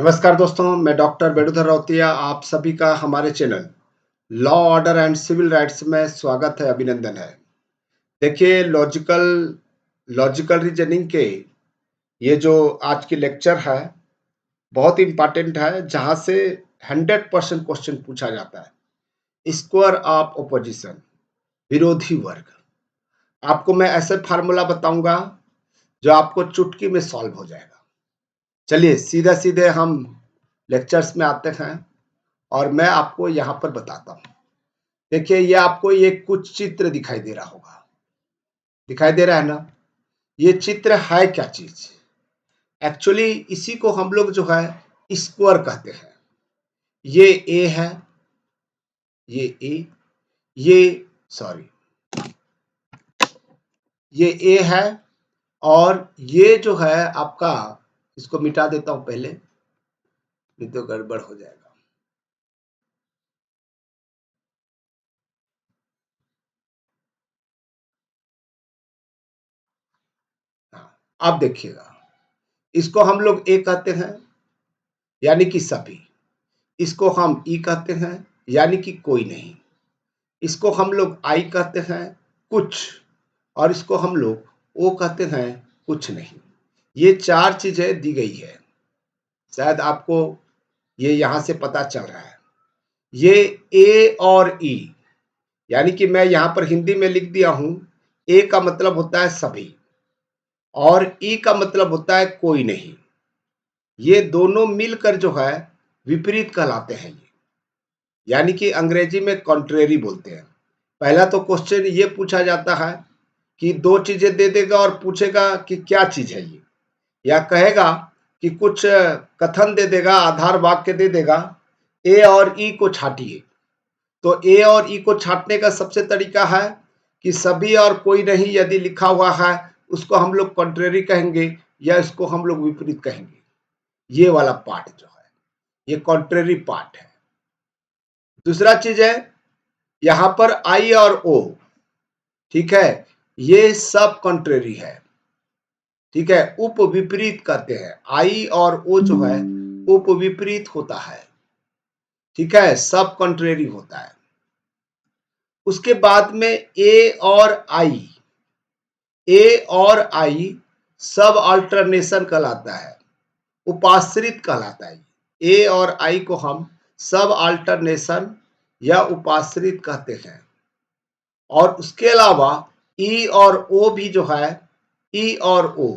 नमस्कार दोस्तों, मैं डॉक्टर वेणुधर रौतिया आप सभी का हमारे channel law order and civil rights में स्वागत है, अभिनंदन है। देखिए लॉजिकल लॉजिकल रीजनिंग के ये जो आज की लेक्चर है बहुत इंपॉर्टेंट है, जहां से 100% क्वेश्चन पूछा जाता है। स्क्वायर ऑफ ऑपोजिशन, विरोधी वर्ग। आपको मैं ऐसे फार्मूला बताऊंगा जो आपको चुटकी में सॉल्व हो जाएगा। चलिए सीधे सीधे हम लेक्चर्स में आते हैं और मैं आपको यहाँ पर बताता हूँ। देखिए ये आपको ये कुछ चित्र दिखाई दे रहा होगा, दिखाई दे रहा है ना। ये चित्र है क्या चीज? एक्चुअली इसी को हम लोग जो है स्क्वायर कहते हैं। ये ए है, ये ए, ये सॉरी ये ए है और ये जो है आपका, इसको मिटा देता हूं पहले, नहीं तो गड़बड़ हो जाएगा। हाँ, अब देखिएगा, इसको हम लोग ए कहते हैं यानी कि सभी। इसको हम ई कहते हैं यानी कि कोई नहीं। इसको हम लोग आई कहते हैं कुछ, और इसको हम लोग ओ कहते हैं कुछ नहीं। ये चार चीजें दी गई है, शायद आपको ये यहां से पता चल रहा है। ये ए और ई, यानी कि मैं यहां पर हिंदी में लिख दिया हूं। ए का मतलब होता है सभी और ई का मतलब होता है कोई नहीं। ये दोनों मिलकर जो है विपरीत कहलाते हैं। ये यानी कि अंग्रेजी में कॉन्ट्रेरी बोलते हैं। पहला तो क्वेश्चन ये पूछा जाता है कि दो चीजें दे देगा और पूछेगा कि क्या चीज है ये, या कहेगा कि कुछ कथन दे देगा, आधार वाक्य दे देगा, ए और ई को छाटिए। तो ए और ई को छाटने का सबसे तरीका है कि सभी और कोई नहीं यदि लिखा हुआ है उसको हम लोग कॉन्ट्रेरी कहेंगे या इसको हम लोग विपरीत कहेंगे। ये वाला पार्ट जो है ये कॉन्ट्रेरी पार्ट है। दूसरा चीज है यहां पर आई और ओ, ठीक है, ये सब कॉन्ट्रेरी है। ठीक है, उप विपरीत कहते हैं। आई और ओ जो है उप विपरीत होता है। ठीक है, सब कॉन्ट्रेरी होता है। उसके बाद में ए और आई सब अल्टरनेशन कहलाता है, उपाश्रित कहलाता है। ए और आई को हम सब अल्टरनेशन या उपाश्रित कहते हैं। और उसके अलावा ई और ओ भी जो है, ई और ओ,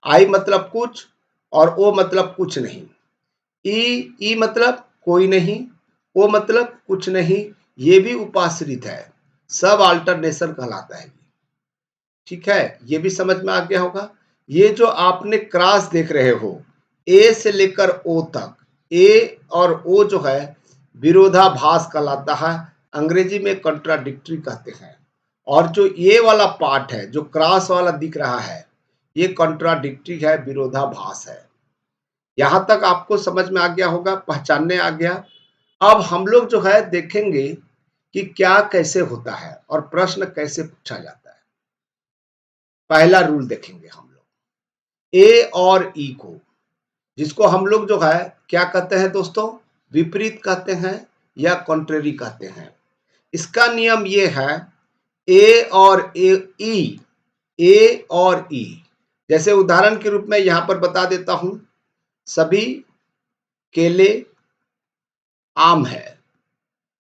आई मतलब कुछ और ओ मतलब कुछ नहीं। ई मतलब कोई नहीं, ओ मतलब कुछ नहीं, ये भी उपाश्रित है, सब अल्टरनेशन कहलाता है। ठीक है, ये भी समझ में आ गया होगा। ये जो आपने क्रॉस देख रहे हो ए से लेकर ओ तक, ए और ओ जो है विरोधाभास कहलाता है, अंग्रेजी में कॉन्ट्राडिक्टरी कहते हैं। और जो ये वाला पार्ट है जो क्रॉस वाला दिख रहा है ये कॉन्ट्राडिक्टरी है, विरोधाभास है। यहां तक आपको समझ में आ गया होगा, पहचानने आ गया। अब हम लोग जो है देखेंगे कि क्या कैसे होता है और प्रश्न कैसे पूछा जाता है। पहला रूल देखेंगे हम लोग, ए और ई को, जिसको हम लोग जो है क्या कहते हैं दोस्तों, विपरीत कहते हैं या कॉन्ट्रेरी कहते हैं। इसका नियम ये है, ए और ई, ए और ई, जैसे उदाहरण के रूप में यहां पर बता देता हूं, सभी केले आम है।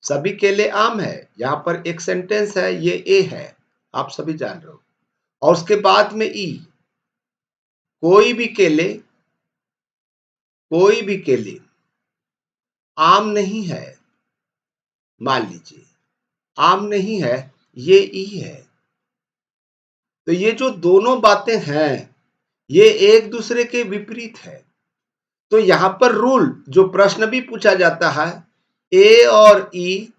सभी केले आम है, यहां पर एक सेंटेंस है, ये ए है, आप सभी जान रहे हो। और उसके बाद में ई, कोई भी केले, कोई भी केले आम नहीं है, मान लीजिए आम नहीं है, ये ई है। तो ये जो दोनों बातें हैं ये एक दूसरे के विपरीत है। तो यहां पर रूल, जो प्रश्न भी पूछा जाता है, ए और ई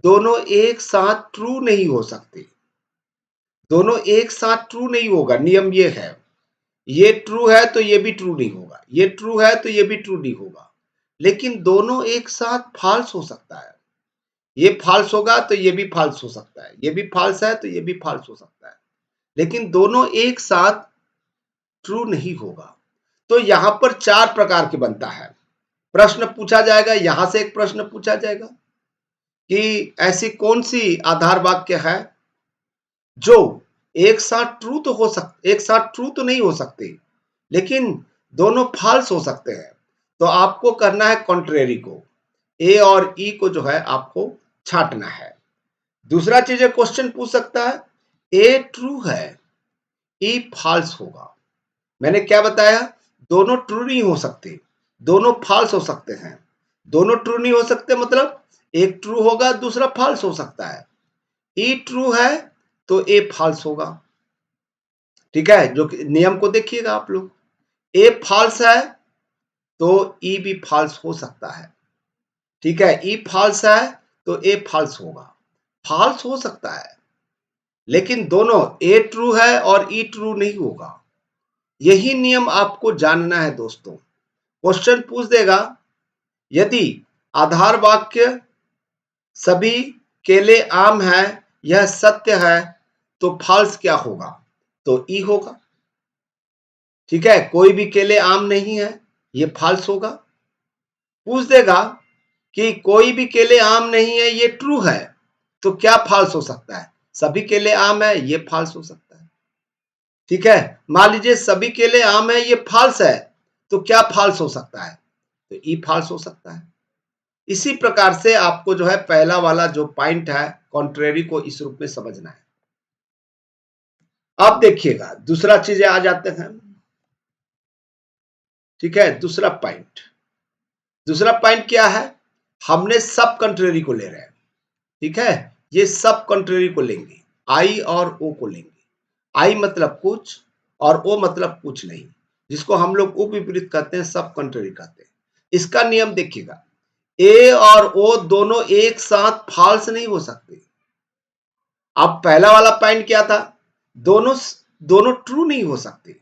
दोनों एक साथ ट्रू नहीं हो सकते। दोनों एक साथ ट्रू नहीं होगा, नियम ये है। ये ट्रू है तो ये भी ट्रू नहीं होगा, ये ट्रू है तो ये भी ट्रू नहीं होगा। लेकिन दोनों एक साथ फॉल्स हो सकता है। ये फॉल्स होगा तो ये भी फॉल्स हो सकता है, ये भी फॉल्स है तो ये भी फॉल्स हो सकता है, लेकिन दोनों एक साथ ट्रू नहीं होगा। तो यहां पर चार प्रकार के बनता है। प्रश्न पूछा जाएगा, यहां से एक प्रश्न पूछा जाएगा कि ऐसी कौन सी आधार वाक्य है जो एक साथ ट्रू तो एक साथ ट्रू तो नहीं हो सकते, लेकिन दोनों फॉल्स हो सकते हैं। तो आपको करना है कॉन्ट्रेरी को, ए और ई को जो है आपको छांटना है। दूसरा चीज क्वेश्चन पूछ सकता है, ए ट्रू है, ई फॉल्स होगा। मैंने क्या बताया, दोनों ट्रू नहीं हो सकते, दोनों फॉल्स हो सकते हैं। दोनों ट्रू नहीं हो सकते मतलब एक ट्रू होगा, दूसरा फॉल्स हो सकता है। ई ट्रू है तो ए फॉल्स होगा। ठीक है, जो नियम को देखिएगा आप लोग, ए फॉल्स है तो ई भी फॉल्स हो सकता है। ठीक है, ई फॉल्स है तो ए फॉल्स होगा। फॉल्स हो सकता है, लेकिन दोनों ए ट्रू है और ई ट्रू नहीं होगा। यही नियम आपको जानना है दोस्तों। क्वेश्चन पूछ देगा, यदि आधार वाक्य सभी केले आम है यह सत्य है तो फॉल्स क्या होगा, तो ई होगा। ठीक है, कोई भी केले आम नहीं है, ये फॉल्स होगा। पूछ देगा कि कोई भी केले आम नहीं है, ये ट्रू है, तो क्या फॉल्स हो सकता है, सभी केले आम है, ये फॉल्स हो सकता है। ठीक है, मान लीजिए सभी केले आम है, ये फॉल्स है, तो क्या फॉल्स हो सकता है, तो ई फॉल्स हो सकता है। इसी प्रकार से आपको जो है पहला वाला जो पॉइंट है कॉन्ट्रेरी को इस रूप में समझना है। अब देखिएगा दूसरा चीजें आ जाते हैं। ठीक है, दूसरा पॉइंट क्या है, हमने सब कंट्रेरी को ले रहे हैं। ठीक है, ये सब कंट्रेरी को लेंगे, आई और ओ को लेंगे। आई मतलब कुछ और ओ मतलब कुछ नहीं, जिसको हम लोग उपविपरीत कहते हैं, सब कंट्रेरी कहते हैं। इसका नियम देखिएगा, ए और ओ दोनों एक साथ फॉल्स नहीं हो सकते। अब पहला वाला पॉइंट क्या था, दोनों दोनों ट्रू नहीं हो सकते,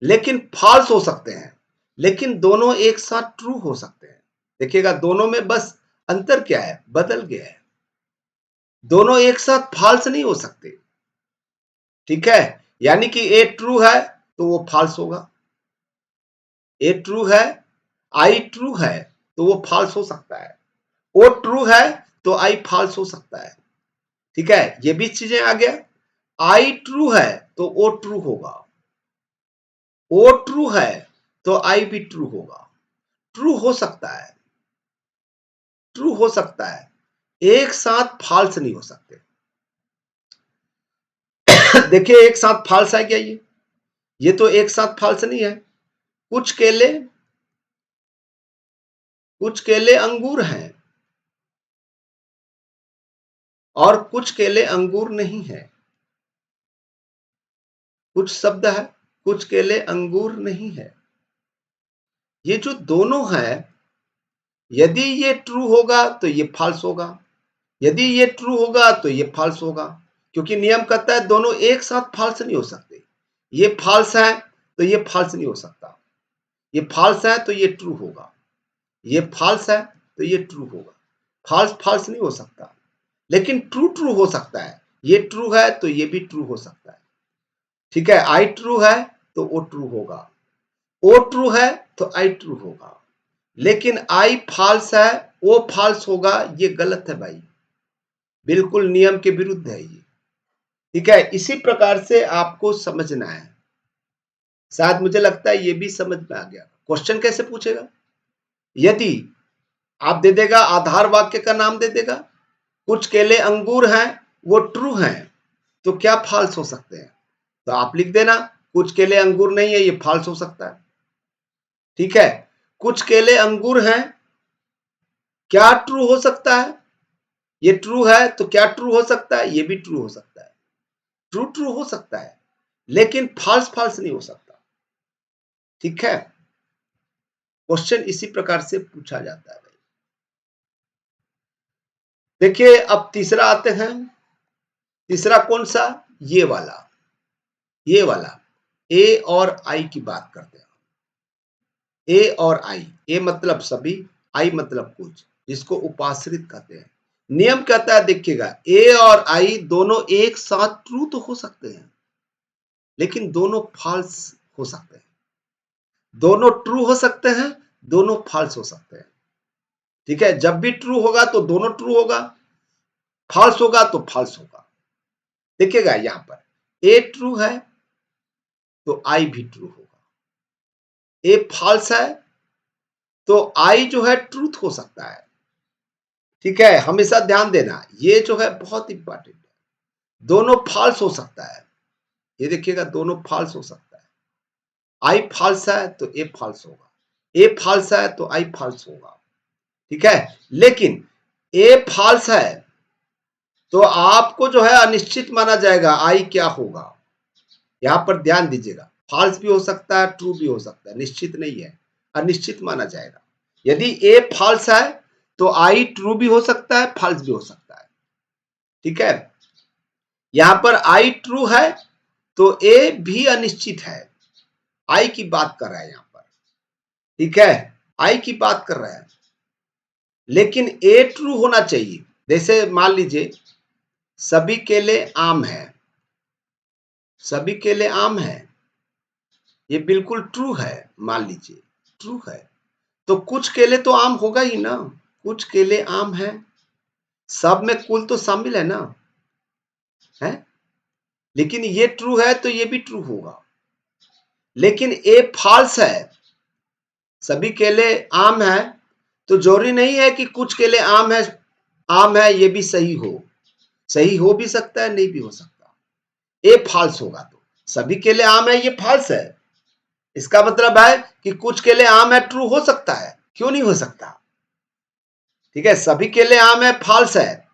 लेकिन फॉल्स हो सकते हैं। लेकिन दोनों एक साथ ट्रू हो सकते हैं। देखिएगा दोनों में बस अंतर क्या है, बदल गया है। दोनों एक साथ फॉल्स नहीं हो सकते। ठीक है, यानी कि ए ट्रू है तो वो फॉल्स होगा, ए ट्रू है, आई ट्रू है तो वो फॉल्स हो सकता है, ओ ट्रू है तो आई फॉल्स हो सकता है। ठीक है, ये भी चीजें आ गया। आई ट्रू है तो ओ ट्रू होगा, ओ ट्रू है तो आई भी ट्रू होगा। ट्रू हो सकता है, ट्रू हो सकता है, एक साथ फॉल्स नहीं हो सकते। देखिए एक साथ फॉल्स है क्या, ये तो एक साथ फॉल्स नहीं है। कुछ केले अंगूर हैं और कुछ केले अंगूर नहीं है। कुछ शब्द है, कुछ केले अंगूर नहीं है। ये जो दोनों है, यदि ये ट्रू होगा तो ये फॉल्स होगा, यदि ये ट्रू होगा तो ये फॉल्स होगा, क्योंकि नियम कहता है दोनों एक साथ फॉल्स नहीं हो सकते। ये फॉल्स है तो ये फॉल्स नहीं हो सकता, ये फॉल्स है तो ये ट्रू होगा, ये फॉल्स है तो ये ट्रू होगा। फॉल्स फॉल्स नहीं हो सकता, लेकिन ट्रू ट्रू हो सकता है। ये ट्रू है तो ये भी ट्रू हो सकता है। ठीक है, आई ट्रू है तो ओ ट्रू होगा, ओ ट्रू है तो आई ट्रू होगा। लेकिन आई फॉल्स है, ओ फॉल्स होगा, ये गलत है भाई, बिल्कुल नियम के विरुद्ध है ये। ठीक है, इसी प्रकार से आपको समझना है। शायद मुझे लगता है ये भी समझ में आ गया। क्वेश्चन कैसे पूछेगा, यदि आप दे देगा आधार वाक्य का नाम दे देगा, कुछ केले अंगूर हैं वो ट्रू हैं, तो क्या फॉल्स हो सकते हैं, तो आप लिख देना कुछ केले अंगूर नहीं है, ये फॉल्स हो सकता है। ठीक है, कुछ केले अंगूर हैं, क्या ट्रू हो सकता है, ये ट्रू है तो क्या ट्रू हो सकता है, ये भी ट्रू हो सकता है। ट्रू ट्रू हो सकता है, लेकिन फॉल्स फॉल्स नहीं हो सकता। ठीक है, क्वेश्चन इसी प्रकार से पूछा जाता है। देखिए अब तीसरा आते हैं। तीसरा कौन सा, ये वाला, ये वाला ए और आई की बात करते हैं। ए और आई, ए मतलब सभी, आई मतलब कुछ, जिसको उपाश्रित कहते हैं। नियम कहता है देखिएगा, ए और आई दोनों एक साथ ट्रू तो हो सकते हैं, लेकिन दोनों फॉल्स हो सकते हैं। दोनों ट्रू हो सकते हैं दोनों फॉल्स हो सकते हैं। ठीक है, जब भी ट्रू होगा तो दोनों ट्रू होगा, फॉल्स होगा तो फॉल्स होगा। देखिएगा यहां पर ए ट्रू है तो आई भी ट्रू होगा, ए फॉल्स है तो आई जो है ट्रूथ हो सकता है। ठीक है, हमेशा ध्यान देना, ये जो है बहुत इंपॉर्टेंट है। दोनों फॉल्स हो सकता है, ये देखिएगा दोनों फॉल्स हो सकता है। आई फॉल्स है तो ए फॉल्स होगा, ए फॉल्स है तो आई फॉल्स होगा। ठीक है, लेकिन ए फॉल्स है तो आपको जो है अनिश्चित माना जाएगा, आई क्या होगा। यहां पर ध्यान दीजिएगा, फॉल्स भी हो सकता है, ट्रू भी हो सकता है, निश्चित नहीं है, अनिश्चित माना जाएगा। यदि ए फॉल्स है तो आई ट्रू भी हो सकता है, फॉल्स भी हो सकता है। ठीक है, यहां पर आई ट्रू है तो ए भी अनिश्चित है, आई की बात कर रहा है यहां पर। ठीक है, आई की बात कर रहा है, लेकिन ए ट्रू होना चाहिए। जैसे मान लीजिए सभी केले आम है, सभी केले आम है, ये बिल्कुल ट्रू है, मान लीजिए ट्रू है, तो कुछ केले तो आम होगा ही ना, कुछ केले आम है, सब में कुल तो शामिल है ना, है। लेकिन ये ट्रू है तो ये भी ट्रू होगा, लेकिन ए फॉल्स है, सभी केले आम है तो जरूरी नहीं है कि कुछ केले आम है ये भी सही हो, सही हो भी सकता है, नहीं भी हो सकता। ए फॉल्स होगा तो सभी केले आम है ये फॉल्स है, इसका मतलब है कि कुछ केले आम है ट्रू हो सकता है, क्यों नहीं हो सकता। ठीक है, सभी केले आम है फॉल्स है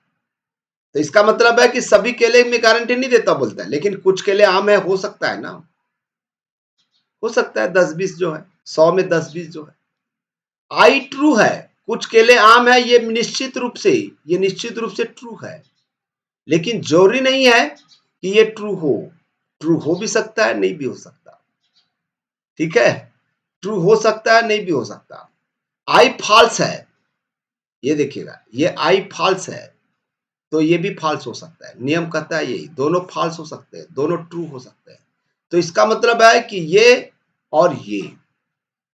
तो इसका मतलब है कि सभी केले में गारंटी नहीं देता बोलता है, लेकिन कुछ केले आम है हो सकता है ना, हो सकता है 10-20 जो है, 100 में 10-20 जो है। आई ट्रू है, कुछ केले आम है, ये निश्चित रूप से, ये निश्चित रूप से ट्रू है, लेकिन जरूरी नहीं है कि ये ट्रू हो भी सकता है, नहीं भी हो सकता। ठीक है, ट्रू हो सकता है, नहीं भी हो सकता। आई फॉल्स है, ये देखिएगा ये आई फॉल्स है तो ये भी फॉल्स हो सकता है, नियम कहता है यही, दोनों फॉल्स हो सकते हैं, दोनों ट्रू हो सकते हैं। तो इसका मतलब है कि ये और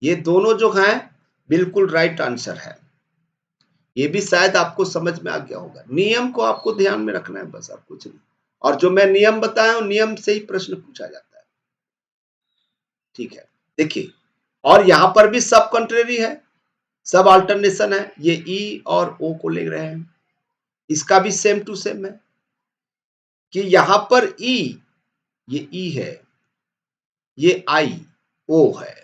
ये दोनों जो हैं बिल्कुल राइट आंसर है। ये भी शायद आपको समझ में आ गया होगा, नियम को आपको ध्यान में रखना है बस, और कुछ नहीं। और जो मैं नियम बताया हूं, नियम से ही प्रश्न पूछा जाता है। ठीक है, देखिए, और यहां पर भी सब कंट्रेरी है, सब अल्टरनेशन है, ये ई और ओ को ले रहे हैं, इसका भी सेम टू सेम है कि यहां पर ई, ये ई है, ये आई ओ है।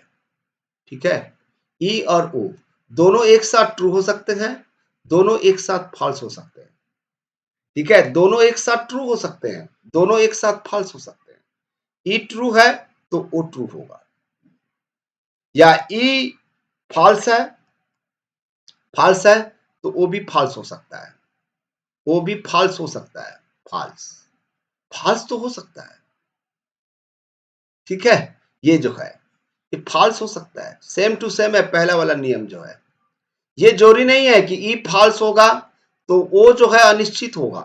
ठीक है, ई और ओ दोनों एक साथ ट्रू हो सकते हैं, दोनों एक साथ फॉल्स हो सकते हैं। ठीक है, दोनों एक साथ ट्रू हो सकते हैं, दोनों एक साथ फॉल्स हो सकते हैं। ई ट्रू है तो ओ ट्रू होगा, या ई फॉल्स है तो ओ भी फॉल्स हो सकता है, ओ भी फॉल्स हो सकता है, फॉल्स फॉल्स तो हो सकता है। ठीक है, ये जो है ये फॉल्स हो सकता है, सेम टू सेम है पहला वाला नियम जो है। ये जरूरी नहीं है कि ई फॉल्स होगा तो ओ जो है अनिश्चित होगा।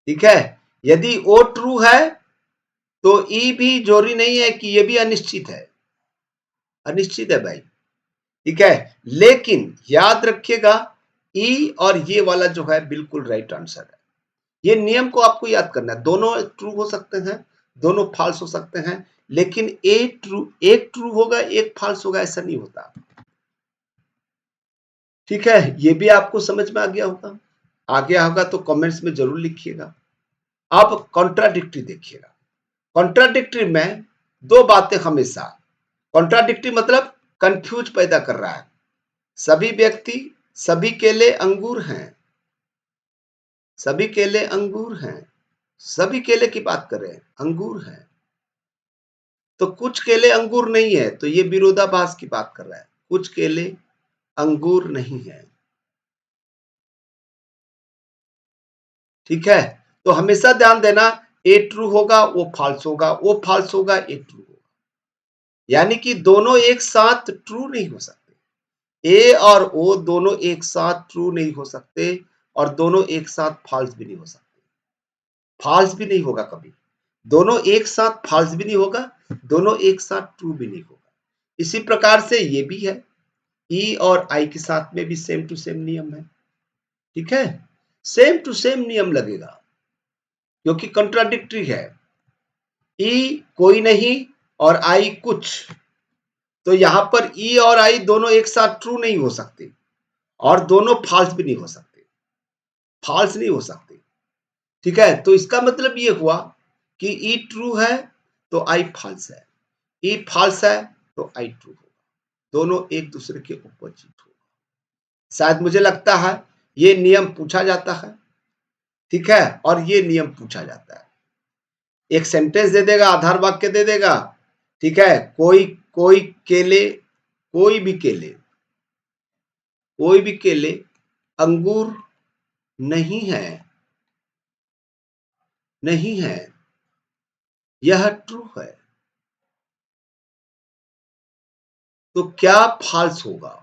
ठीक है, यदि ओ ट्रू है तो ई भी जरूरी नहीं है कि ये भी अनिश्चित है, अनिश्चित है भाई। ठीक है, लेकिन याद रखिएगा ई और ये वाला जो है बिल्कुल राइट आंसर है। ये नियम को आपको याद करना है, दोनों ट्रू हो सकते हैं, दोनों फॉल्स हो सकते हैं, लेकिन एक ट्रू होगा एक फॉल्स होगा, ऐसा नहीं होता। ठीक है, ये भी आपको समझ में आ गया होगा, आ गया होगा तो कमेंट्स में जरूर लिखिएगा। अब कॉन्ट्राडिक्टरी देखिएगा, कॉन्ट्राडिक्टरी में दो बातें हमेशा, कॉन्ट्राडिक्टरी मतलब कंफ्यूज पैदा कर रहा है। सभी व्यक्ति, सभी केले अंगूर हैं, सभी केले अंगूर हैं, सभी केले की बात कर रहे हैं, अंगूर हैं, तो कुछ केले अंगूर नहीं है, तो ये विरोधाभास की बात कर रहा है, कुछ केले अंगूर नहीं है। ठीक है, तो हमेशा ध्यान देना, ए ट्रू होगा वो फॉल्स होगा, वो फॉल्स होगा ए ट्रू होगा, यानी कि दोनों एक साथ ट्रू नहीं हो सकते, ए और ओ दोनों एक साथ ट्रू नहीं हो सकते, और दोनों एक साथ फॉल्स भी नहीं हो सकते, फॉल्स भी नहीं होगा कभी, दोनों एक साथ फॉल्स भी नहीं होगा, दोनों एक साथ ट्रू भी नहीं होगा। इसी प्रकार से ये भी है, ई और आई के साथ में भी सेम टू सेम नियम है, ठीक है, सेम टू सेम नियम लगेगा क्योंकि कंट्राडिक्टरी है। ई कोई नहीं और आई कुछ, तो यहां पर ई और आई दोनों एक साथ ट्रू नहीं हो सकते और दोनों फॉल्स भी नहीं हो सकते, फॉल्स नहीं हो सकते, ठीक है। तो इसका मतलब ये हुआ कि ई ट्रू है तो आई फॉल्स है, ई फॉल्स है तो आई ट्रू होगा, दोनों एक दूसरे के अपोजिट होगा। शायद मुझे लगता है ये नियम पूछा जाता है, ठीक है, और ये नियम पूछा जाता है। एक सेंटेंस दे देगा, आधार वाक्य दे देगा, ठीक है, कोई कोई केले, कोई भी केले, कोई भी केले अंगूर नहीं है, नहीं है, यह ट्रू है, तो क्या फॉल्स होगा,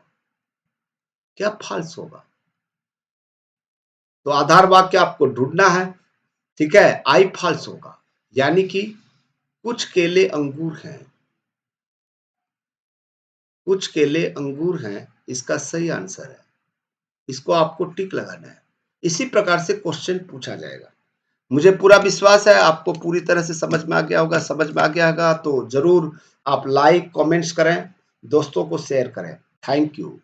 क्या फॉल्स होगा? तो आधार वाक्य आपको ढूंढना है, ठीक है। आई फॉल्स होगा, यानी कि कुछ केले अंगूर हैं, कुछ केले अंगूर हैं, इसका सही आंसर है। इसको आपको टिक लगाना है। इसी प्रकार से क्वेश्चन पूछा जाएगा। मुझे पूरा विश्वास है आपको पूरी तरह से समझ में आ गया होगा। समझ में आ गया होगा तो जरूर आप लाइक कमेंट्स करें, दोस्तों को शेयर करें। Thank you.